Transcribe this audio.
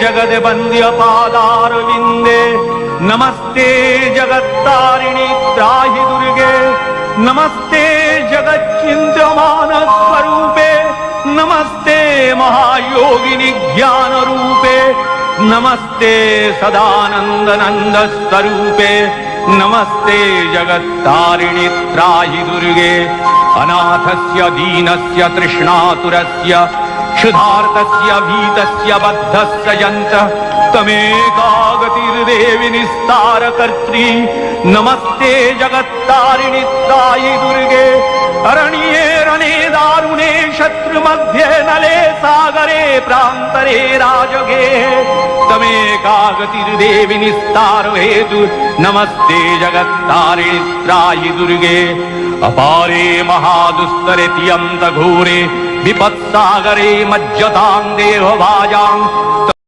जगद्वन्द्य पादारविन्दे नमस्ते जगत्तारिणि त्राहि दुर्गे नमस्ते जगच्चिन्त्यमान स्वरूपे नमस्ते महायोगिनि ज्ञान रूपे नमस्ते सदानंद नंद स्वरूपे नमस्ते जगत्तारिणि त्राहि दुर्गे अनाथस्य दीनस्य तृष्णातुरस्य क्षुधार्तस्य भीतस्य बद्धस्य यन्तः तमेकागतिर्देवि निस्तारकर्त्री नमस्ते जगत्तारिणि त्राहि दुर्गे अरण्ये रणे दारुणे शत्रुमध्ये नले सागरे प्रान्तरे राजगे तमेकागतिर्देवि निस्तार हेतु नमस्ते जगत्तारिणि त्राहि दुर्गे अपारे महादुस्तरे त्यन्त घोरे विपत्सागरे मज्जतां देहभाजां